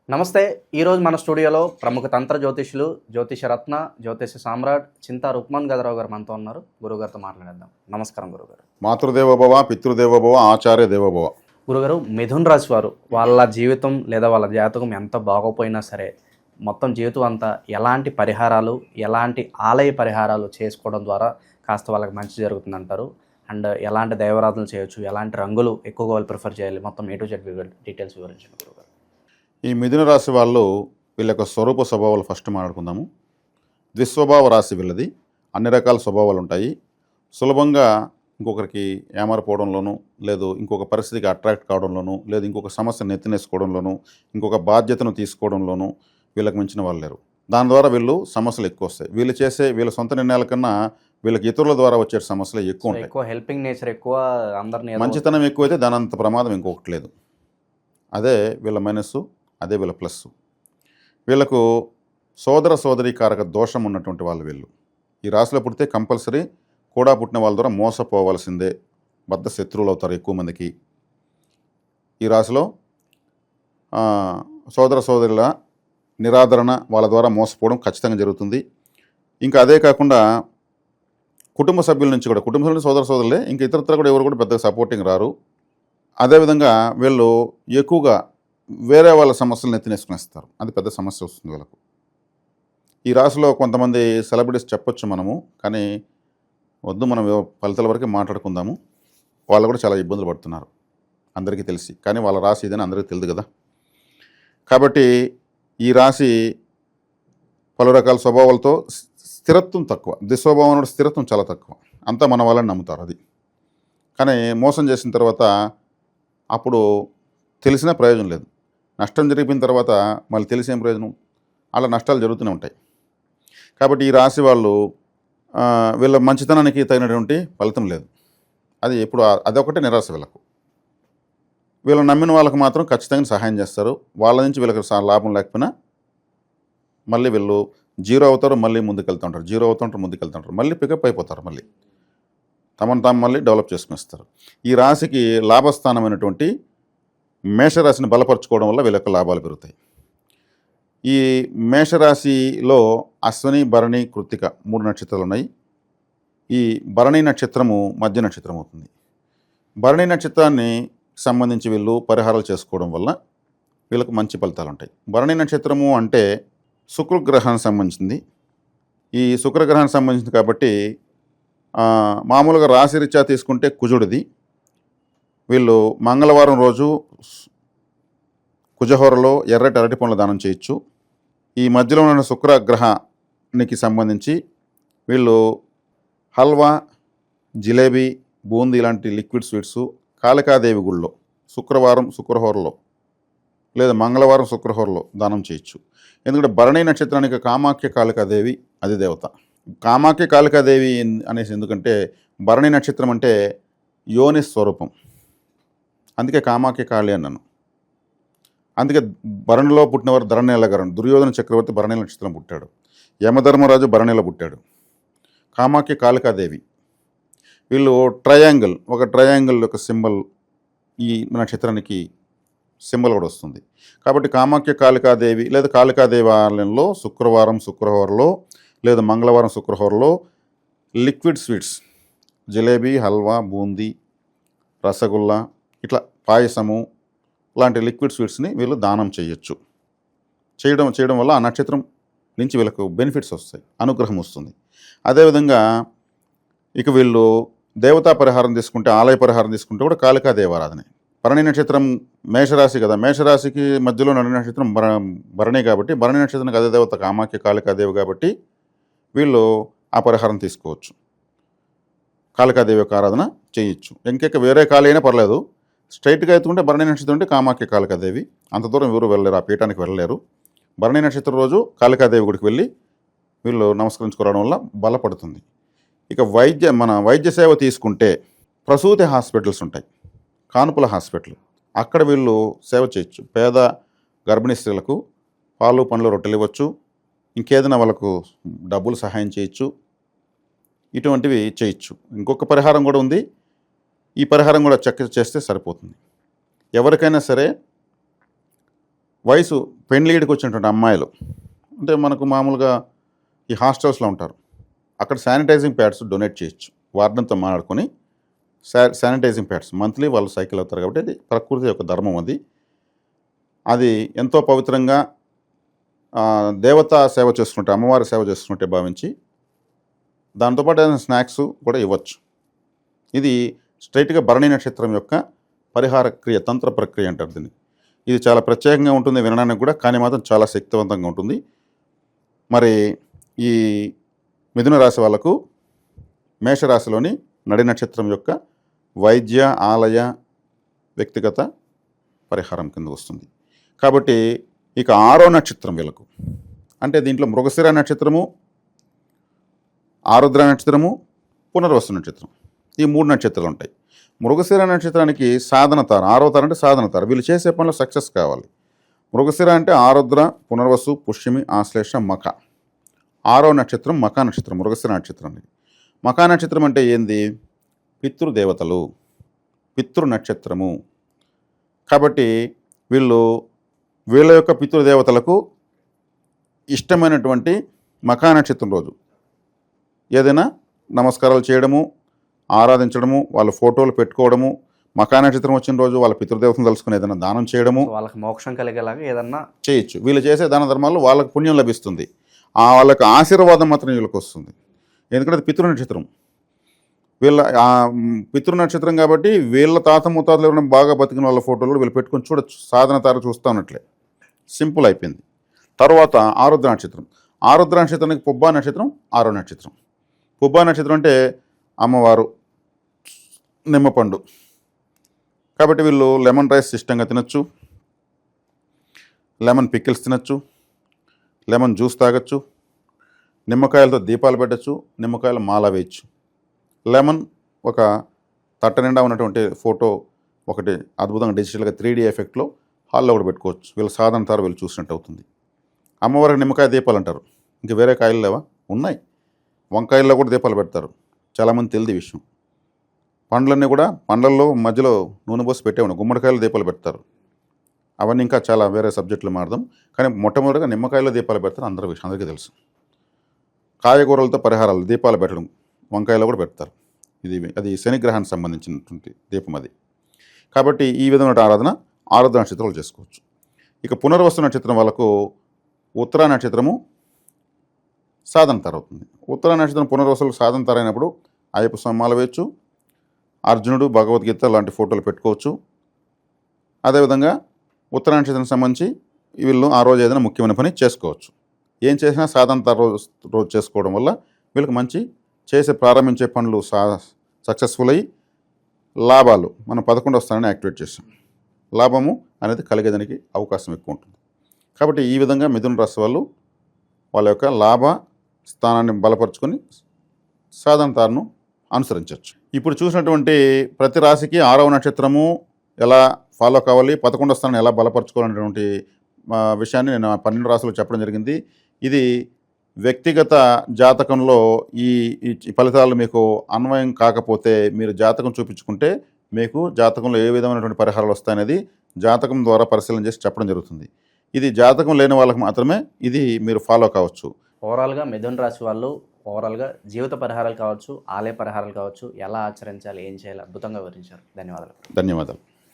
నమస్తే. ఈరోజు మన స్టూడియోలో ప్రముఖ తంత్ర జ్యోతిష్యులు, జ్యోతిషరత్న, జ్యోతిష సామ్రాట్ చింతా రుక్మన్ గదరావు గారు మనతో ఉన్నారు. గురుగారితో మాట్లాడేద్దాం. నమస్కారం గురుగారు. మాతృదేవోభవ, పితృదేవోభవ, ఆచార్య దేవోభవ. గురుగారు, మిథున్ రాశి వారు వాళ్ళ జీవితం లేదా వాళ్ళ జాతకం ఎంత బాగోపోయినా సరే మొత్తం జీవితం అంతా ఎలాంటి పరిహారాలు, ఎలాంటి ఆలయ పరిహారాలు చేసుకోవడం ద్వారా కాస్త వాళ్ళకి మంచి జరుగుతుందంటారు? అండ్ ఎలాంటి దైవారాధనలు చేయొచ్చు, ఎలాంటి రంగులు ఎక్కువగా వాళ్ళు ప్రిఫర్ చేయాలి, మొత్తం A to Z డీటెయిల్స్ వివరించండి గురుగారు. ఈ మిథున రాశి వాళ్ళు వీళ్ళ యొక్క స్వరూప స్వభావాలు ఫస్ట్ మాట్లాడుకుందాము. ద్విస్వభావ రాశి వీళ్ళది. అన్ని రకాల స్వభావాలు ఉంటాయి. సులభంగా ఇంకొకరికి ఏమారిపోవడంలోనూ, లేదు ఇంకొక పరిస్థితికి అట్రాక్ట్ కావడంలోనూ, లేదు ఇంకొక సమస్యను నెత్తినేసుకోవడంలోనూ, ఇంకొక బాధ్యతను తీసుకోవడంలోనూ వీళ్ళకి మించిన వాళ్ళు లేరు. దాని ద్వారా వీళ్ళు సమస్యలు ఎక్కువ వస్తాయి. వీళ్ళు చేసే వీళ్ళ సొంత నిర్ణయాల కన్నా వీళ్ళకి ఇతరుల ద్వారా వచ్చే సమస్యలు ఎక్కువ ఉంటాయి. ఎక్కువ హెల్పింగ్ నేచర్, ఎక్కువ అందరినీ మంచితనం ఎక్కువైతే దాని అంత ప్రమాదం ఇంకొకటి లేదు. అదే వీళ్ళ మైనస్సు, అదే వీళ్ళ ప్లస్. వీళ్ళకు సోదర సోదరీకారక దోషం ఉన్నటువంటి వాళ్ళు వీళ్ళు. ఈ రాశిలో పుడితే కంపల్సరీ కూడా పుట్టిన వాళ్ళ ద్వారా మోసపోవాల్సిందే. బద్ధ శత్రువులు అవుతారు ఎక్కువ మందికి. ఈ రాశిలో సోదర సోదరుల నిరాదరణ, వాళ్ళ ద్వారా మోసపోవడం ఖచ్చితంగా జరుగుతుంది. ఇంకా అదే కాకుండా కుటుంబ సభ్యుల నుంచి కూడా, కుటుంబ సభ్యుల సోదర సోదరులే, ఇంకా ఇతరత్ర కూడా ఎవరు కూడా పెద్దగా సపోర్టింగ్ రారు. అదేవిధంగా వీళ్ళు ఎక్కువగా వేరే వాళ్ళ సమస్యలను ఎత్తినేసుకునేస్తారు. అది పెద్ద సమస్య వస్తుంది వీళ్ళకు. ఈ రాశిలో కొంతమంది సెలబ్రిటీస్ చెప్పొచ్చు మనము, కానీ వద్దు, మనం ఫలితాల వరకే మాట్లాడుకుందాము. వాళ్ళు కూడా చాలా ఇబ్బందులు పడుతున్నారు అందరికీ తెలిసి, కానీ వాళ్ళ రాశి ఇదని అందరికీ తెలియదు కదా. కాబట్టి ఈ రాశి పలు రకాల స్వభావాలతో స్థిరత్వం తక్కువ. దుస్వభావం అనేది స్థిరత్వం చాలా తక్కువ. అంతా మన వాళ్ళని నమ్ముతారు. అది కానీ మోసం చేసిన తర్వాత అప్పుడు తెలిసినా ప్రయోజనం లేదు. నష్టం జరిగిపోయిన తర్వాత మళ్ళీ తెలిసేం ప్రయోజనం? అలా నష్టాలు జరుగుతూనే ఉంటాయి. కాబట్టి ఈ రాశి వాళ్ళు వీళ్ళ మంచితనానికి తగినటువంటి ఫలితం లేదు. అది ఎప్పుడు అదొకటే నిరాశ వీళ్ళకు. వీళ్ళు నమ్మిన వాళ్ళకి మాత్రం ఖచ్చితంగా సహాయం చేస్తారు. వాళ్ళ నుంచి వీళ్ళకి లాభం లేకపోయినా మళ్ళీ వీళ్ళు జీరో అవుతారు, మళ్ళీ ముందుకెళ్తుంటారు. జీరో అవుతుంటారు, ముందుకెళ్తుంటారు, మళ్ళీ పికప్ అయిపోతారు. మళ్ళీ తమను తాము మళ్ళీ డెవలప్ చేసుకునేస్తారు. ఈ రాశికి లాభస్థానమైనటువంటి మేషరాశిని బలపరుచుకోవడం వల్ల వీళ్ళ యొక్క లాభాలు పెరుగుతాయి. ఈ మేషరాశిలో అశ్విని, భరణి, కృత్తిక 3 నక్షత్రాలు ఉన్నాయి. ఈ భరణి నక్షత్రము మధ్య నక్షత్రం అవుతుంది. భరణి నక్షత్రాన్ని సంబంధించి వీళ్ళు పరిహారాలు చేసుకోవడం వల్ల వీళ్ళకు మంచి ఫలితాలు ఉంటాయి. భరణి నక్షత్రము అంటే శుక్రగ్రహానికి సంబంధించింది. ఈ శుక్రగ్రహానికి సంబంధించింది కాబట్టి మామూలుగా రాశిరీత్యా తీసుకుంటే కుజుడిది. వీళ్ళు మంగళవారం రోజు కుజహోరలో ఎర్రటి అరటి పండ్ల దానం చేయొచ్చు. ఈ మధ్యలో ఉన్న శుక్రగ్రహానికి సంబంధించి వీళ్ళు హల్వా, జిలేబీ, బూందీ ఇలాంటి లిక్విడ్ స్వీట్స్ కాళికాదేవి గుళ్ళో శుక్రవారం శుక్రహోరలో లేదా మంగళవారం శుక్రహోరలో దానం చేయొచ్చు. ఎందుకంటే భరణి నక్షత్రానికి కామాఖ్య కాళికాదేవి అధిదేవత. కామాఖ్య కాళికాదేవి అనేసి ఎందుకంటే భరణి నక్షత్రం అంటే యోని స్వరూపం. అందుకే కామాఖ్య కాళి అన్నాను. అందుకే భరణిలో పుట్టినవారు ధరణీలగరం. దుర్యోధన చక్రవర్తి భరణి నక్షత్రం పుట్టాడు. యమధర్మరాజు భరణిలో పుట్టాడు. కామాఖ్య కాళికాదేవి. వీళ్ళు ట్రయాంగిల్, ఒక ట్రయాంగిల్ యొక్క సింబల్ ఈ నక్షత్రానికి సింబల్ కూడా వస్తుంది. కాబట్టి కామాఖ్య కాళికాదేవి లేదా కాళికాదేవి ఆలయంలో శుక్రవారం శుక్రహోరలో లేదా మంగళవారం శుక్రహోరలో లిక్విడ్ స్వీట్స్, జిలేబీ, హల్వా, బూందీ, రసగుల్లా, ఇట్లా పాయసము లాంటి లిక్విడ్ స్వీట్స్ని వీళ్ళు దానం చేయొచ్చు. చేయడం వల్ల ఆ నక్షత్రం నుంచి వీళ్ళకు బెనిఫిట్స్ వస్తాయి, అనుగ్రహం వస్తుంది. అదేవిధంగా ఇక వీళ్ళు దేవతా పరిహారం తీసుకుంటే, ఆలయ పరిహారం తీసుకుంటే కూడా కాళికాదేవారాధనే. భరణి నక్షత్రం మేషరాశి కదా, మేషరాశికి మధ్యలో నడి నక్షత్రం భరణి కాబట్టి భరణి నక్షత్రానికి అదే దేవత కామాఖ్య కాళికాదేవి కాబట్టి వీళ్ళు ఆ పరిహారం తీసుకోవచ్చు. కాళికాదేవి యొక్క ఆరాధన చేయొచ్చు. ఇంకెక్క వేరే కాళీ అయినా పర్లేదు. స్ట్రైట్గా ఎత్తుకుంటే భరణి నక్షత్రం అంటే కామాఖ్య కాళికాదేవి. అంత దూరం ఎవరు వెళ్ళలేరు, ఆ పీఠానికి వెళ్ళలేరు. భరణి నక్షత్రం రోజు కాళికాదేవి గుడికి వెళ్ళి వీళ్ళు నమస్కరించుకోవడం వల్ల బలపడుతుంది. ఇక వైద్య సేవ తీసుకుంటే ప్రసూతి హాస్పిటల్స్ ఉంటాయి, కానుపుల హాస్పిటల్. అక్కడ వీళ్ళు సేవ చేయొచ్చు. పేద గర్భిణీ స్త్రీలకు పాలు, పండ్లు, రొట్టెలు ఇవ్వచ్చు. ఇంకేదైనా వాళ్ళకు డబ్బులు సహాయం చేయొచ్చు. ఇటువంటివి చేయొచ్చు. ఇంకొక పరిహారం కూడా ఉంది. ఈ పరిహారం కూడా చేస్తే సరిపోతుంది. ఎవరికైనా సరే వయసు పెండ్లీడికి వచ్చినటువంటి అమ్మాయిలు అంటే మనకు మామూలుగా ఈ హాస్టల్స్లో ఉంటారు, అక్కడ శానిటైజింగ్ ప్యాడ్స్ డొనేట్ చేయొచ్చు. వార్డెన్తో మాట్లాడుకొని శానిటైజింగ్ ప్యాడ్స్ మంత్లీ వాళ్ళు సైకిల్ అవుతారు కాబట్టి అది ప్రకృతి యొక్క ధర్మం. అది ఎంతో పవిత్రంగా దేవతా సేవ చేస్తుంటే, అమ్మవారి సేవ చేస్తుంటే భావించి దాంతోపాటు ఏదైనా స్నాక్స్ కూడా ఇవ్వచ్చు. ఇది స్ట్రైట్గా భరణి నక్షత్రం యొక్క పరిహార క్రియ, తంత్ర ప్రక్రియ అంటారు దీన్ని. ఇది చాలా ప్రత్యేకంగా ఉంటుంది వినడానికి కూడా, కానీ మాత్రం చాలా శక్తివంతంగా ఉంటుంది. మరి ఈ మిథున రాశి వాళ్ళకు మేషరాశిలోని నడి నక్షత్రం యొక్క వైద్య ఆలయ వ్యక్తిగత పరిహారం కింద వస్తుంది. కాబట్టి ఇక 6వ నక్షత్రం వీళ్ళకు అంటే దీంట్లో మృగశిర నక్షత్రము, ఆరుద్ర నక్షత్రము, పునర్వసు నక్షత్రం, ఈ 3 నక్షత్రాలు ఉంటాయి. మృగశిర నక్షత్రానికి సాధన తార, 6వ తార అంటే సాధన తార. వీళ్ళు చేసే పనిలో సక్సెస్ కావాలి. మృగశిర అంటే ఆరుద్ర, పునర్వసు, పుష్యమి, ఆశ్లేష, మఖ. 6వ నక్షత్రం మఖా నక్షత్రం, మృగశిర నక్షత్రం. మఖా నక్షత్రం అంటే ఏంది? పితృదేవతలు, పితృ నక్షత్రము. కాబట్టి వీళ్ళ యొక్క పితృదేవతలకు ఇష్టమైనటువంటి మఖా నక్షత్రం రోజు ఏదైనా నమస్కారాలు చేయడము, ఆరాధించడము, వాళ్ళ ఫోటోలు పెట్టుకోవడము, మఖా నక్షత్రం వచ్చిన రోజు వాళ్ళ పితృదేవతను తలుసుకుని ఏదైనా దానం చేయడము, వాళ్ళకి మోక్షం కలిగేలాగా ఏదన్నా చేయొచ్చు. వీళ్ళు చేసే దాన ధర్మాల్లో వాళ్ళకి పుణ్యం లభిస్తుంది. వాళ్ళకి ఆశీర్వాదం మాత్రం వీళ్ళకి వస్తుంది. ఎందుకంటే అది పితృ నక్షత్రం. వీళ్ళ పితృ నక్షత్రం కాబట్టి వీళ్ళ తాత ముత్తాతలు ఎవరైనా బాగా బతికిన వాళ్ళ ఫోటోలు కూడా వీళ్ళు పెట్టుకొని చూడొచ్చు. సాధన తార చూస్తూ ఉన్నట్లే సింపుల్ అయిపోయింది. తర్వాత ఆరుద్ర నక్షత్రం. ఆరుద్ర నక్షత్రానికి పుబ్బా నక్షత్రం 6వ నక్షత్రం. పుబ్బా నక్షత్రం అంటే అమ్మవారు, నిమ్మపండు. కాబట్టి వీళ్ళు లెమన్ రైస్ ఇష్టంగా తినచ్చు, లెమన్ పికిల్స్ తినచ్చు, లెమన్ జ్యూస్ తాగొచ్చు, నిమ్మకాయలతో దీపాలు పెట్టచ్చు, నిమ్మకాయల మాల వేయచ్చు. లెమన్ ఒక తట్ట నిండా ఉన్నటువంటి ఫోటో ఒకటి అద్భుతంగా డిజిటల్గా 3D ఎఫెక్ట్లో హాల్లో కూడా పెట్టుకోవచ్చు. వీళ్ళు సాధన తార వీళ్ళు చూసినట్టు అవుతుంది. అమ్మవారికి నిమ్మకాయ దీపాలు అంటారు. ఇంక వేరే కాయలు లేవా? ఉన్నాయి. వంకాయల్లో కూడా దీపాలు పెడతారు. చాలామంది తెలియదు ఈ విషయం. పండ్లన్నీ కూడా పండ్లల్లో మధ్యలో నూనె పోసి పెట్టేవాడు. గుమ్మడికాయలు దీపాలు పెడతారు. అవన్నీ ఇంకా చాలా వేరే సబ్జెక్టులు మారదాం. కానీ మొట్టమొదటిగా నిమ్మకాయలో దీపాలు పెడతారు. అందరికీ తెలుసు. కాయగూరలతో పరిహారాలు దీపాలు పెట్టడం, వంకాయలో కూడా పెడతారు. అది శనిగ్రహానికి సంబంధించినటువంటి దీపం అది. కాబట్టి ఈ విధమైన ఆరాధన ఆరుద్ర నక్షత్రాలు చేసుకోవచ్చు. ఇక పునర్వసు నక్షత్రం వాళ్ళకు ఉత్తరా నక్షత్రము సాధన తార అవుతుంది. ఉత్తరా నక్షత్రం పునర్వసులకు సాధన తార అయినప్పుడు అయ్యప్ప స్వామి వేయచ్చు, అర్జునుడు, భగవద్గీత లాంటి ఫోటోలు పెట్టుకోవచ్చు. అదేవిధంగా ఉత్తరా నక్షత్రానికి సంబంధించి వీళ్ళు ఆ రోజు ఏదైనా ముఖ్యమైన పని చేసుకోవచ్చు. ఏం చేసినా సాధన తార రోజు చేసుకోవడం వల్ల వీళ్ళకి మంచి ప్రారంభించే పనులు సక్సెస్ఫుల్ అయ్యి లాభాలు మనం 11వ స్థానాన్ని యాక్టివేట్ చేస్తాం. లాభము అనేది కలిగేదానికి అవకాశం ఎక్కువ ఉంటుంది. కాబట్టి ఈ విధంగా మిథున రాశి వాళ్ళు వాళ్ళ యొక్క లాభ స్థానాన్ని బలపరుచుకొని సాధన తారను అనుసరించవచ్చు. ఇప్పుడు చూసినటువంటి ప్రతి రాశికి 6వ నక్షత్రము ఎలా ఫాలో కావాలి, 11వ స్థానాన్ని ఎలా బలపరచుకోవాలనేటువంటి విషయాన్ని నేను 12 రాశులు చెప్పడం జరిగింది. ఇది వ్యక్తిగత జాతకంలో ఈ ఫలితాలు మీకు అన్వయం కాకపోతే మీరు జాతకం చూపించుకుంటే మీకు జాతకంలో ఏ విధమైనటువంటి పరిహారాలు వస్తాయనేది జాతకం ద్వారా పరిశీలన చేసి చెప్పడం జరుగుతుంది. ఇది జాతకం లేని వాళ్ళకి మాత్రమే ఇది మీరు ఫాలో కావచ్చు. ఓవరాల్గా మిథున రాశి వాళ్ళు ఓవరాల్గా జీవిత పరిహారాలు కావచ్చు, ఆలయ పరిహారాలు కావచ్చు, ఎలా ఆచరించాలి, ఏం చేయాలి అద్భుతంగా వివరించారు. ధన్యవాదాలు.